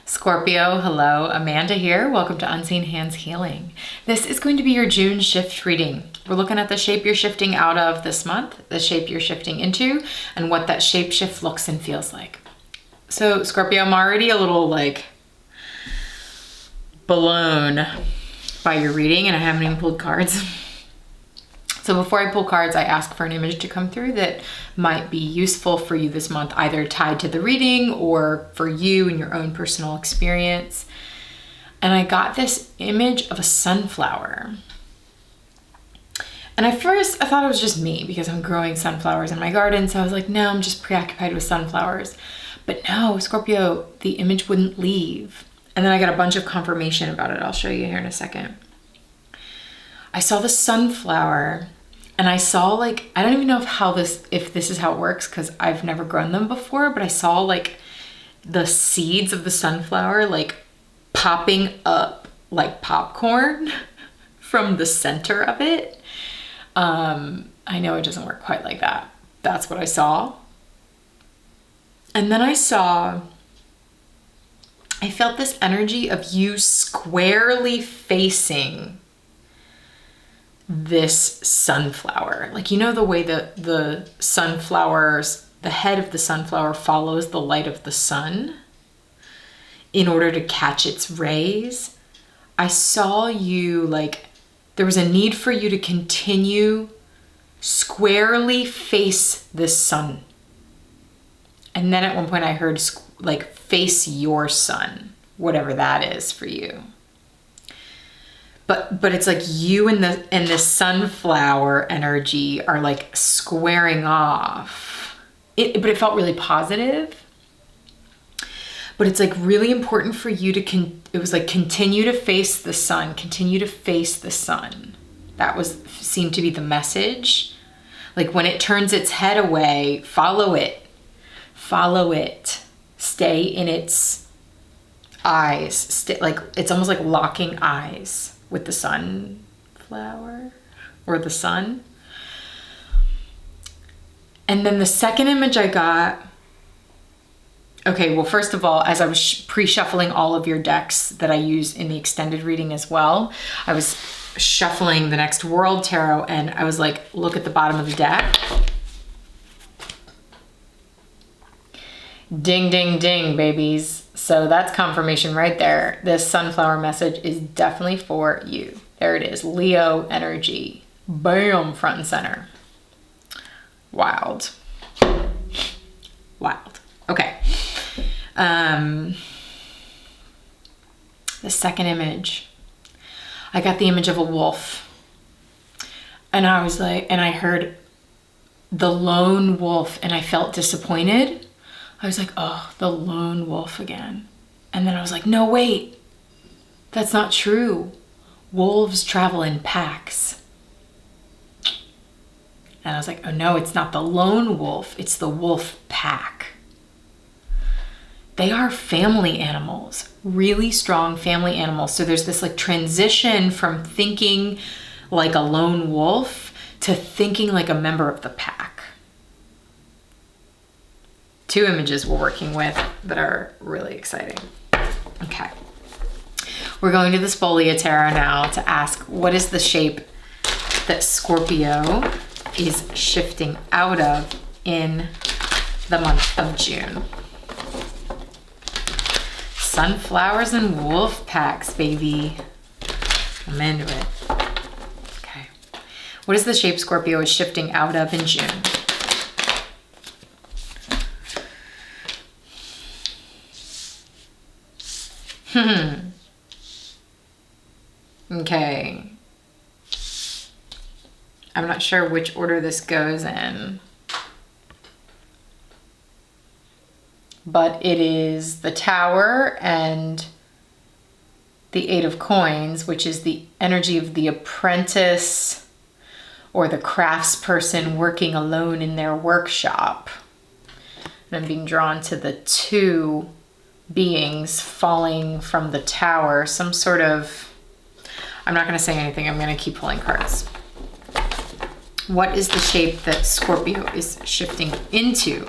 Scorpio, hello, Amanda here. Welcome to Unseen Hands Healing. This is going to be your June shift reading. We're looking at the shape you're shifting out of this month, the shape you're shifting into, and what that shape shift looks and feels like. So Scorpio, I'm already a little blown by your reading and I haven't even pulled cards. So before I pull cards, I ask for an image to come through that might be useful for you this month, either tied to the reading or for you and your own personal experience. And I got this image of a sunflower. And at first I thought it was just me because I'm growing sunflowers in my garden. So I was like, no, I'm just preoccupied with sunflowers. But no, Scorpio, the image wouldn't leave. And then I got a bunch of confirmation about it. I'll show you here in a second. I saw the sunflower and I saw I don't even know if this is how it works because I've never grown them before, but I saw the seeds of the sunflower popping up like popcorn from the center of it. I know it doesn't work quite like that. That's what I saw. And then I felt this energy of you squarely facing this sunflower. You know the way that the head of the sunflower follows the light of the sun in order to catch its rays? I saw you there was a need for you to continue squarely face this sun. And then at one point I heard face your sun, whatever that is for you. But it's you and the sunflower energy are squaring off. But it felt really positive. But it's really important for you to continue to face the sun, continue to face the sun. That seemed to be the message. When it turns its head away, follow it. Follow it. Stay in its eyes. It's almost like locking eyes with the sunflower or the sun. And then the second image I got, okay, well, first of all, as I was pre-shuffling all of your decks that I use in the extended reading as well, I was shuffling the next World Tarot and I was look at the bottom of the deck. Ding, ding, ding, babies. So that's confirmation right there. This sunflower message is definitely for you. There it is, Leo energy. Boom, front and center. Wild. Wild. Okay. The second image, I got the image of a wolf. And I was and I heard the lone wolf and I felt disappointed. I was oh, the lone wolf again. And then I was no, wait, that's not true. Wolves travel in packs. And I was oh no, it's not the lone wolf, it's the wolf pack. They are family animals, really strong family animals. So there's this transition from thinking like a lone wolf to thinking like a member of the pack. Two images we're working with that are really exciting. Okay. We're going to the Spolia Tarot now to ask what is the shape that Scorpio is shifting out of in the month of June. Sunflowers and wolf packs, baby. I'm into it. Okay. What is the shape Scorpio is shifting out of in June? Okay. I'm not sure which order this goes in. But it is the Tower and the Eight of Coins, which is the energy of the apprentice or the craftsperson working alone in their workshop. And I'm being drawn to the two beings falling from the tower, some sort of, I'm not going to say anything, I'm going to keep pulling cards. What is the shape that Scorpio is shifting into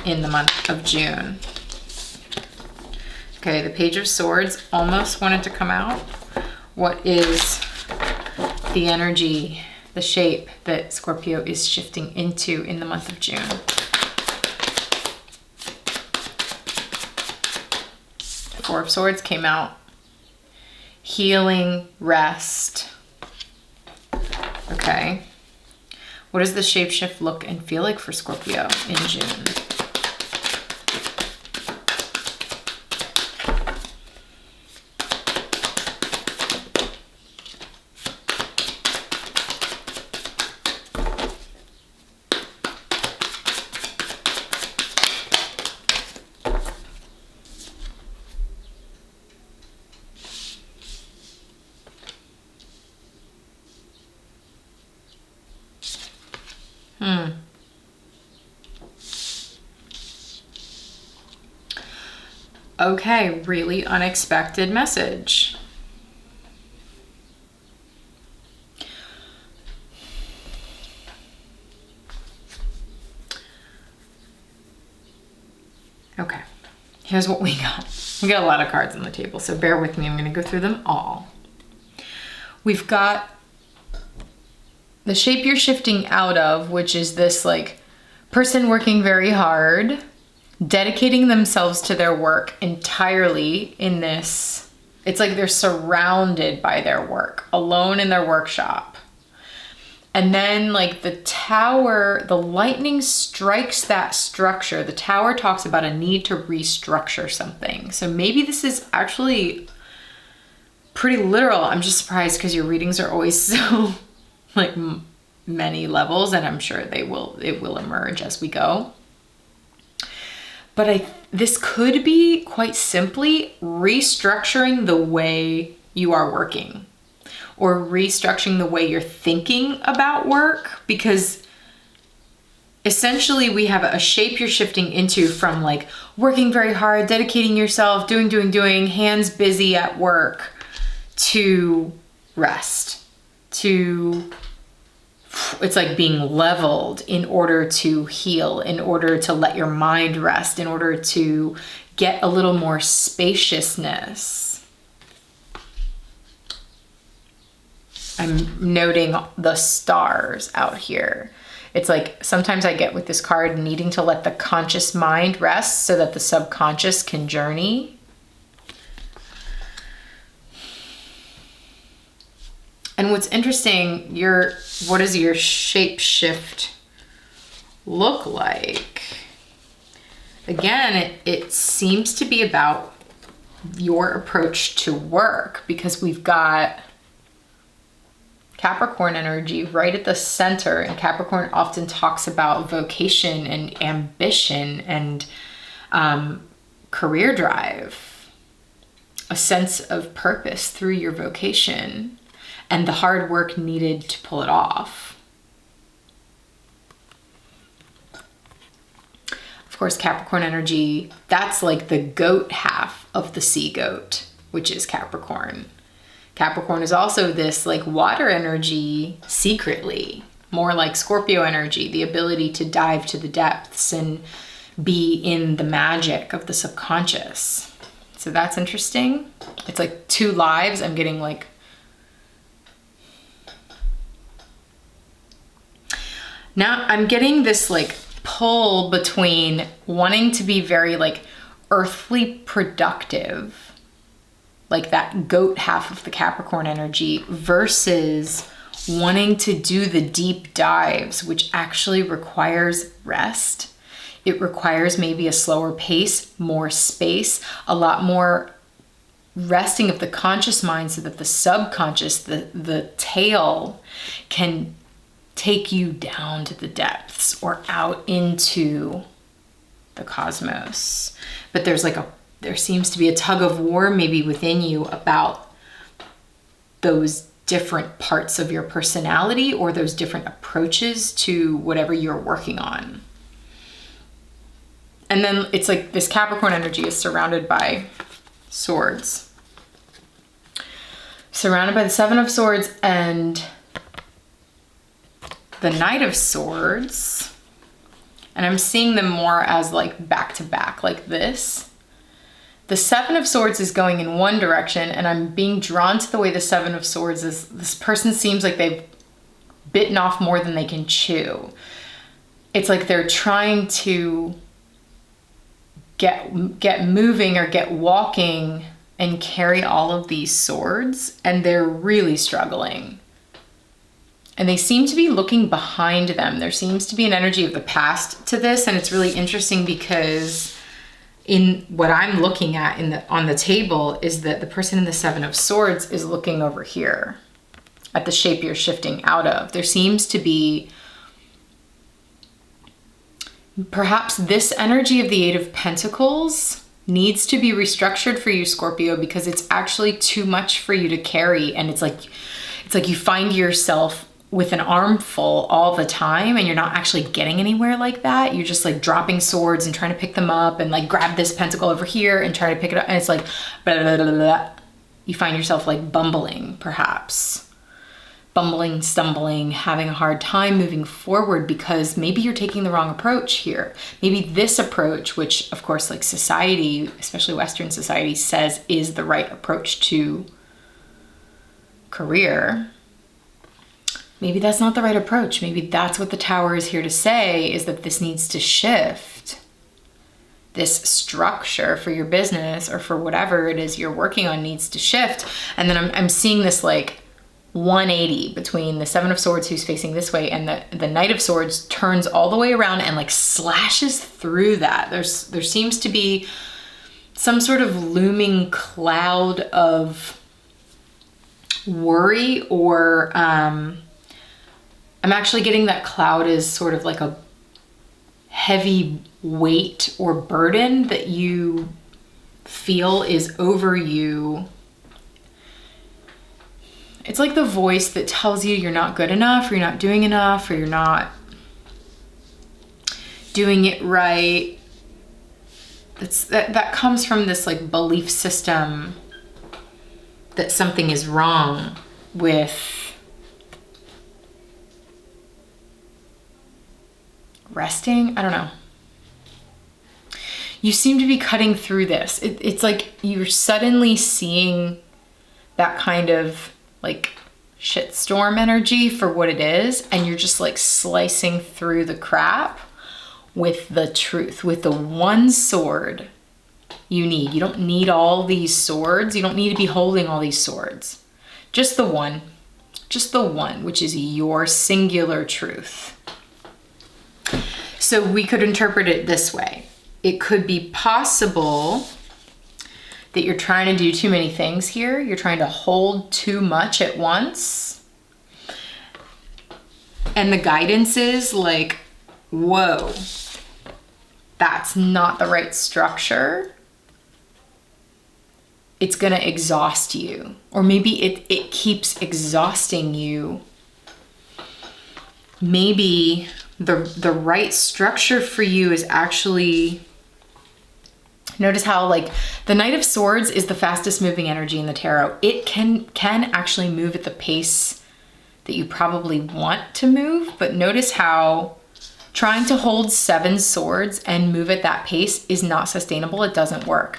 in the month of June? Okay, the Page of Swords almost wanted to come out. What is the energy, the shape that Scorpio is shifting into in the month of June? Four of Swords came out. Healing, rest. Okay. What does the shapeshift look and feel like for Scorpio in June? Okay, really unexpected message. Okay, here's what we got. We got a lot of cards on the table, so bear with me. I'm going to go through them all. We've got the shape you're shifting out of, which is this like person working very hard, dedicating themselves to their work entirely in this. It's like they're surrounded by their work, alone in their workshop. And then like the tower, the lightning strikes that structure. The tower talks about a need to restructure something. So maybe this is actually pretty literal. I'm just surprised because your readings are always so like many levels, and I'm sure it will emerge as we go. But this could be quite simply restructuring the way you are working, or restructuring the way you're thinking about work, because essentially we have a shape you're shifting into from like working very hard, dedicating yourself, doing, hands busy at work, to rest, to it's like being leveled in order to heal, in order to let your mind rest, in order to get a little more spaciousness. I'm noting the stars out here. It's like sometimes I get with this card needing to let the conscious mind rest so that the subconscious can journey. And what's interesting, what does your shape shift look like? Again, it seems to be about your approach to work, because we've got Capricorn energy right at the center, and Capricorn often talks about vocation and ambition and career drive, a sense of purpose through your vocation, and the hard work needed to pull it off. Of course, Capricorn energy, that's like the goat half of the sea goat, which is Capricorn. Capricorn is also this like water energy secretly, more like Scorpio energy, the ability to dive to the depths and be in the magic of the subconscious. So that's interesting. It's like two lives. I'm getting like now I'm getting this like pull between wanting to be very like earthly productive, like that goat half of the Capricorn energy, versus wanting to do the deep dives, which actually requires rest. It requires maybe a slower pace, more space, a lot more resting of the conscious mind so that the subconscious, the tail, can take you down to the depths or out into the cosmos. But there seems to be a tug of war maybe within you about those different parts of your personality, or those different approaches to whatever you're working on. And then it's like this Capricorn energy is surrounded by swords. Surrounded by the Seven of Swords and the Knight of Swords. And I'm seeing them more as like back to back, like this. The Seven of Swords is going in one direction, and I'm being drawn to the way the Seven of Swords is. This person seems like they've bitten off more than they can chew. It's like they're trying to get moving or get walking and carry all of these swords, and they're really struggling. And they seem to be looking behind them. There seems to be an energy of the past to this, and it's really interesting because in what I'm looking at on the table is that the person in the Seven of Swords is looking over here at the shape you're shifting out of. There seems to be perhaps this energy of the Eight of Pentacles needs to be restructured for you, Scorpio, because it's actually too much for you to carry. And it's like you find yourself with an armful all the time and you're not actually getting anywhere like that. You're just like dropping swords and trying to pick them up and like grab this pentacle over here and try to pick it up. And it's like, blah, blah, blah, blah, blah. You find yourself like bumbling, perhaps. Bumbling, stumbling, having a hard time moving forward because maybe you're taking the wrong approach here. Maybe this approach, which of course like society, especially Western society, says is the right approach to career. Maybe that's not the right approach. Maybe that's what the Tower is here to say, is that this needs to shift. This structure for your business or for whatever it is you're working on needs to shift. And then I'm seeing this like 180 between the Seven of Swords who's facing this way and the Knight of Swords turns all the way around and like slashes through that. There seems to be some sort of looming cloud of worry or I'm actually getting that cloud is sort of like a heavy weight or burden that you feel is over you. It's like the voice that tells you you're not good enough, or you're not doing enough, or you're not doing it right. That comes from this like belief system that something is wrong with resting. I don't know. You seem to be cutting through this. It's like you're suddenly seeing that kind of like shitstorm energy for what it is, and you're just like slicing through the crap with the truth, with the one sword you need. You don't need all these swords. You don't need to be holding all these swords. Just the one, which is your singular truth. So we could interpret it this way. It could be possible that you're trying to do too many things here. You're trying to hold too much at once. And the guidance is like, whoa, that's not the right structure. It's gonna exhaust you. Or maybe it keeps exhausting you. Maybe the right structure for you is actually, notice how like the Knight of Swords is the fastest moving energy in the tarot. It can actually move at the pace that you probably want to move, but notice how trying to hold 7 swords and move at that pace is not sustainable. It doesn't work.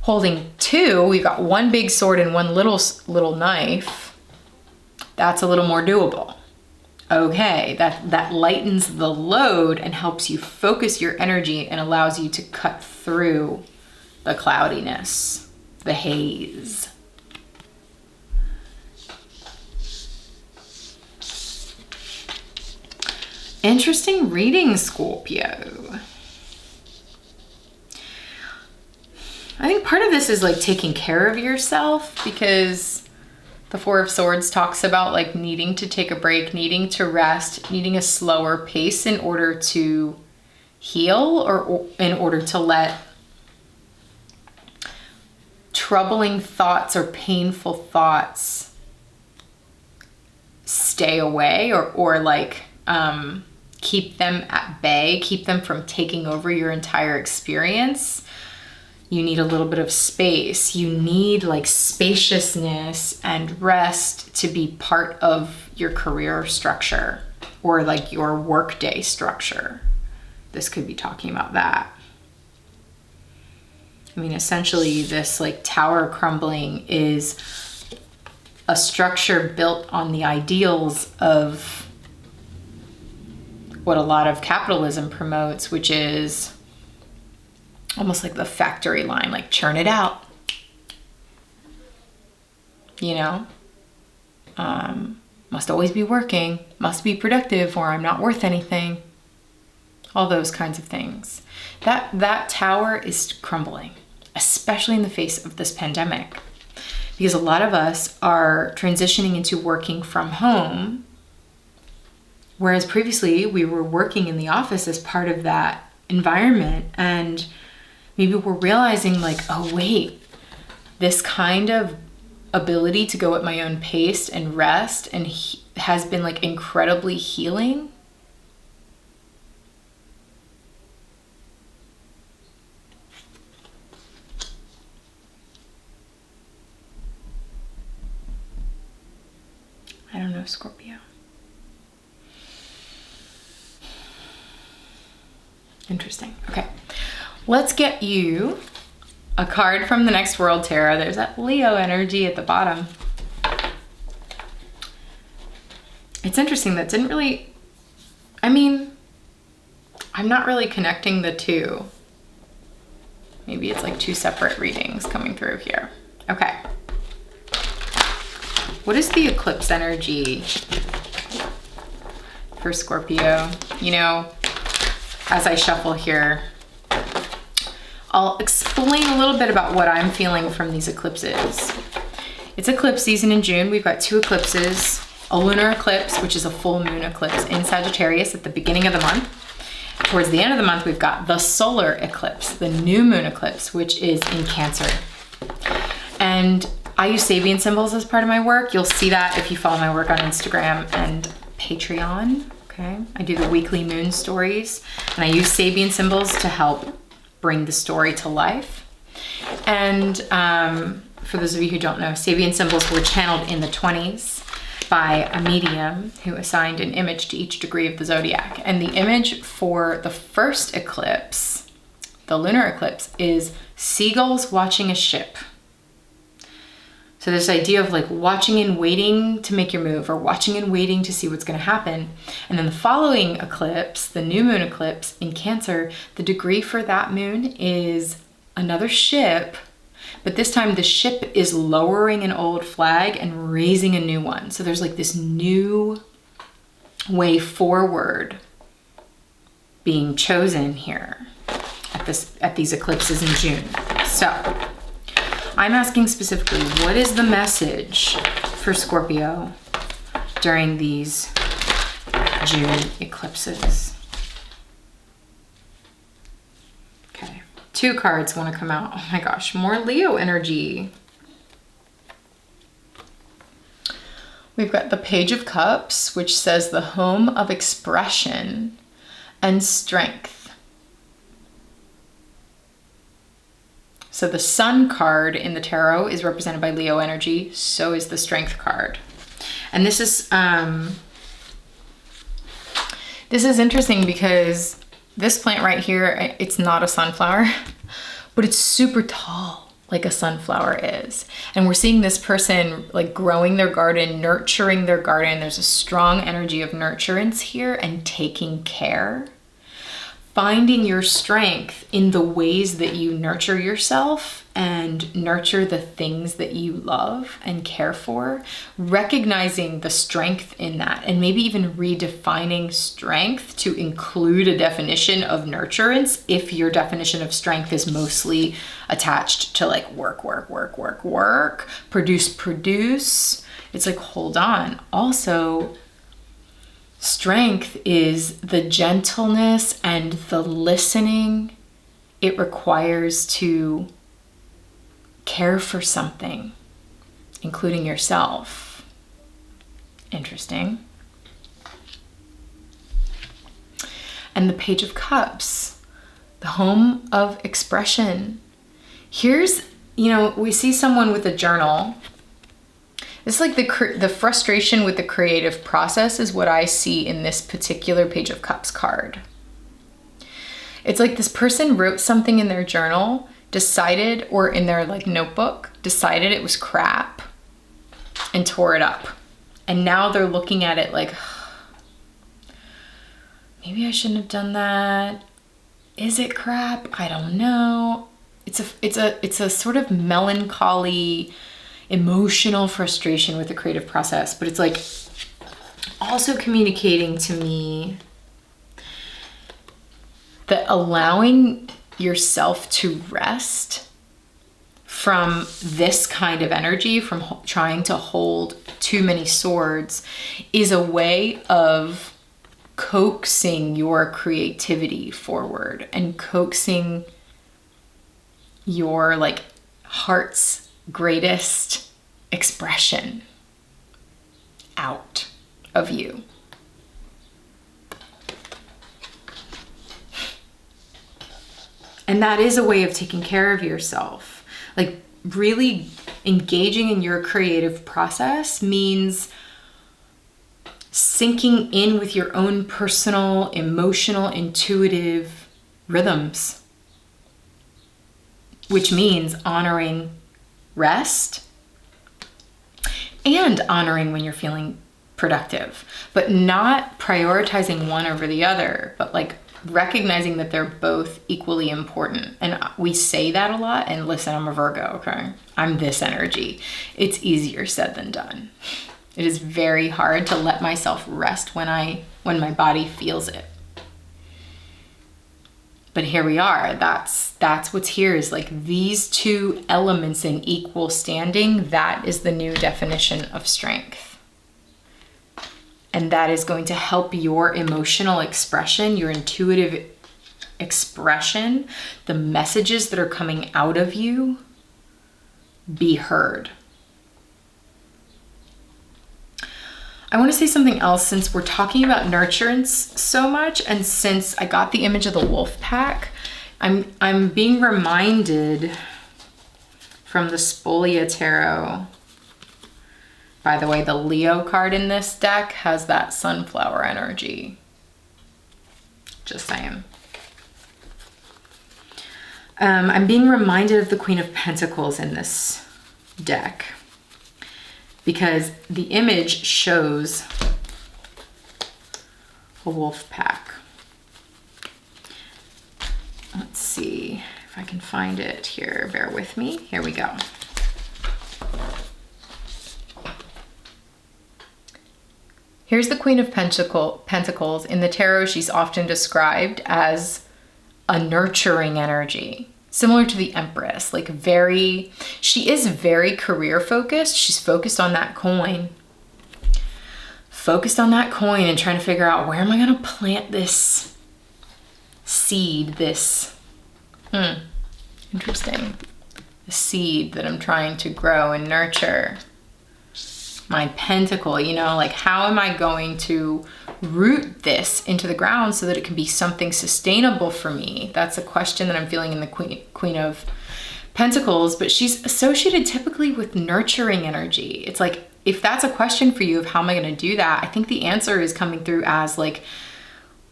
Holding 2, we've got 1 big sword and 1 little knife. That's a little more doable. Okay, that lightens the load and helps you focus your energy and allows you to cut through the cloudiness, the haze. Interesting reading, Scorpio. I think part of this is like taking care of yourself, because the Four of Swords talks about like needing to take a break, needing to rest, needing a slower pace in order to heal, or in order to let troubling thoughts or painful thoughts stay away, or like keep them at bay, keep them from taking over your entire experience. You need a little bit of space. You need like spaciousness and rest to be part of your career structure or like your workday structure. This could be talking about that. I mean, essentially this like tower crumbling is a structure built on the ideals of what a lot of capitalism promotes, which is almost like the factory line, like churn it out, you know? Must always be working, must be productive, or I'm not worth anything. All those kinds of things. That tower is crumbling, especially in the face of this pandemic, because a lot of us are transitioning into working from home, whereas previously we were working in the office as part of that environment. And maybe we're realizing like, oh wait, this kind of ability to go at my own pace and rest and has been like incredibly healing. I don't know, Scorpio. Interesting. Okay, let's get you a card from the Next World Tarot. There's that Leo energy at the bottom. It's interesting, that didn't really, I mean, I'm not really connecting the two. Maybe it's like two separate readings coming through here. Okay. What is the eclipse energy for Scorpio? You know, as I shuffle here, I'll explain a little bit about what I'm feeling from these eclipses. It's eclipse season in June. We've got two eclipses, a lunar eclipse, which is a full moon eclipse in Sagittarius at the beginning of the month. Towards the end of the month, we've got the solar eclipse, the new moon eclipse, which is in Cancer. And I use Sabian symbols as part of my work. You'll see that if you follow my work on Instagram and Patreon, okay? I do the weekly moon stories, and I use Sabian symbols to help bring the story to life. And for those of you who don't know, Sabian symbols were channeled in the 20s by a medium who assigned an image to each degree of the zodiac. And the image for the first eclipse, the lunar eclipse, is seagulls watching a ship. So this idea of like watching and waiting to make your move, or watching and waiting to see what's going to happen. And then the following eclipse, the new moon eclipse in Cancer, the degree for that moon is another ship, but this time the ship is lowering an old flag and raising a new one. So there's like this new way forward being chosen here at these eclipses in June. So I'm asking specifically, what is the message for Scorpio during these June eclipses? Okay, two cards want to come out. Oh my gosh, more Leo energy. We've got the Page of Cups, which says the home of expression and strength. So the Sun card in the tarot is represented by Leo energy. So is the Strength card. And this is interesting because this plant right here, it's not a sunflower, but it's super tall, like a sunflower is. And we're seeing this person like growing their garden, nurturing their garden. There's a strong energy of nurturance here and taking care. Finding your strength in the ways that you nurture yourself and nurture the things that you love and care for, recognizing the strength in that, and maybe even redefining strength to include a definition of nurturance if your definition of strength is mostly attached to like work, produce. It's like, hold on. Also, strength is the gentleness and the listening it requires to care for something, including yourself. Interesting. And the Page of Cups, the home of expression. Here's, you know, we see someone with a journal. It's like the frustration with the creative process is what I see in this particular Page of Cups card. It's like this person wrote something in their journal, decided, or in their like notebook, decided it was crap and tore it up. And now they're looking at it like, maybe I shouldn't have done that. Is it crap? I don't know. It's a sort of melancholy, emotional frustration with the creative process, but it's like also communicating to me that allowing yourself to rest from this kind of energy, from trying to hold too many swords, is a way of coaxing your creativity forward and coaxing your like heart's greatest expression out of you. And that is a way of taking care of yourself. Like really engaging in your creative process means sinking in with your own personal, emotional, intuitive rhythms, which means honoring rest and honoring when you're feeling productive, but not prioritizing one over the other, but like recognizing that they're both equally important. And we say that a lot, and listen, I'm a Virgo, okay? I'm this energy. It's easier said than done. It is very hard to let myself rest when my body feels it. But here we are. That's what's here, is like these two elements in equal standing. That is the new definition of strength. And that is going to help your emotional expression, your intuitive expression, the messages that are coming out of you, be heard. I want to say something else, since we're talking about nurturance so much, and since I got the image of the wolf pack, I'm being reminded from the Spolia Tarot. By the way, the Leo card in this deck has that sunflower energy. Just saying. I'm being reminded of the Queen of Pentacles in this deck, because the image shows a wolf pack. Let's see if I can find it here. Bear with me. Here we go. Here's the Queen of Pentacles. In the tarot, she's often described as a nurturing energy, similar to the Empress, like she is very career focused. She's focused on that coin. Focused on that coin and trying to figure out, where am I gonna plant this seed, interesting, the seed that I'm trying to grow and nurture. My pentacle, you know, like how am I going to root this into the ground so that it can be something sustainable for me? That's a question that I'm feeling in the Queen of Pentacles, but she's associated typically with nurturing energy. It's like, if that's a question for you of how am I going to do that, I think the answer is coming through as like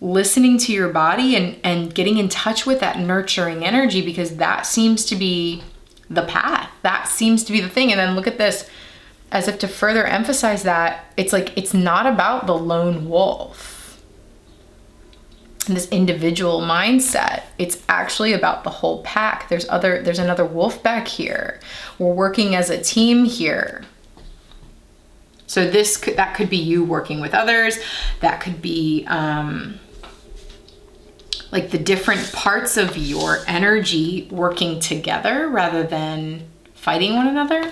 listening to your body and getting in touch with that nurturing energy, because that seems to be the path. That seems to be the thing. And then look at this. As if to further emphasize that, it's like, it's not about the lone wolf and this individual mindset. It's actually about the whole pack. There's another wolf back here. We're working as a team here. So that could be you working with others. That could be like the different parts of your energy working together rather than fighting one another.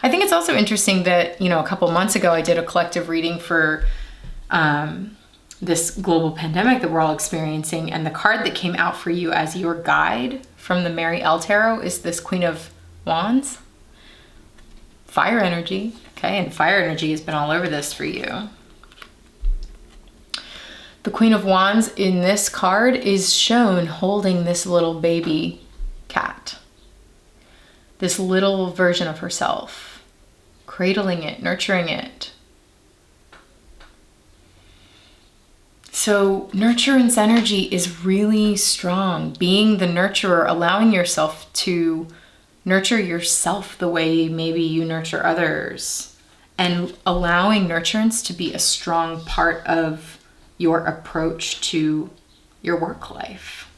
I think it's also interesting that, you know, a couple months ago, I did a collective reading for this global pandemic that we're all experiencing. And the card that came out for you as your guide from the Mary L Tarot is this Queen of Wands. Fire energy, okay? And fire energy has been all over this for you. The Queen of Wands in this card is shown holding this little baby cat. This little version of herself. Cradling it, nurturing it. So nurturance energy is really strong. Being the nurturer, allowing yourself to nurture yourself the way maybe you nurture others, and allowing nurturance to be a strong part of your approach to your work life.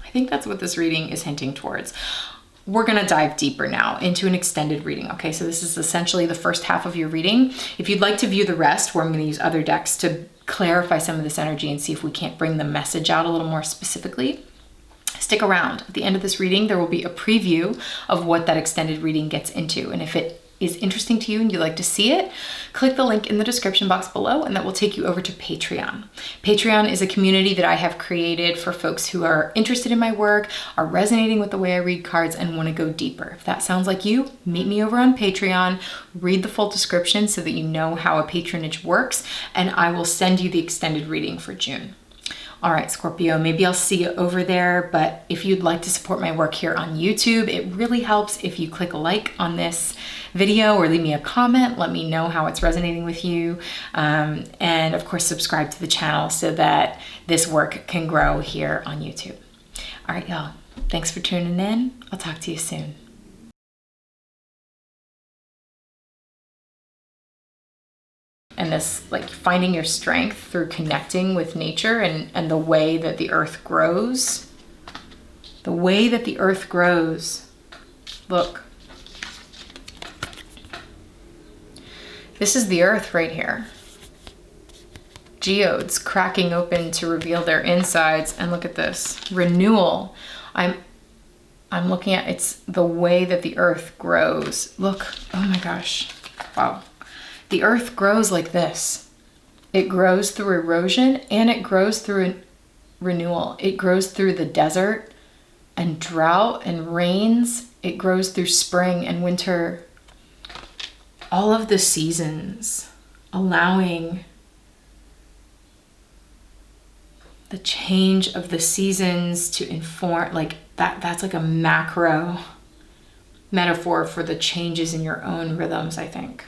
I think that's what this reading is hinting towards. We're gonna dive deeper now into an extended reading, okay? So this is essentially the first half of your reading. If you'd like to view the rest, where I'm gonna use other decks to clarify some of this energy and see if we can't bring the message out a little more specifically, stick around. At the end of this reading, there will be a preview of what that extended reading gets into. And if it is interesting to you and you'd like to see it, click the link in the description box below, and that will take you over to Patreon. Patreon is a community that I have created for folks who are interested in my work, are resonating with the way I read cards, and want to go deeper. If that sounds like you, meet me over on Patreon, read the full description so that you know how a patronage works, and I will send you the extended reading for June. All right, Scorpio, maybe I'll see you over there, but if you'd like to support my work here on YouTube, it really helps if you click a like on this video or leave me a comment. Let me know how it's resonating with you. And of course, subscribe to the channel so that this work can grow here on YouTube. All right, y'all, thanks for tuning in. I'll talk to you soon. And this, like, finding your strength through connecting with nature and the way that the earth grows. The way that the earth grows. Look. This is the earth right here. Geodes cracking open to reveal their insides. And look at this. Renewal. I'm looking at, it's the way that the earth grows. Look. Oh my gosh. Wow. The earth grows like this. It grows through erosion and it grows through renewal. It grows through the desert and drought and rains. It grows through spring and winter. All of the seasons, allowing the change of the seasons to inform, like that's like a macro metaphor for the changes in your own rhythms, I think.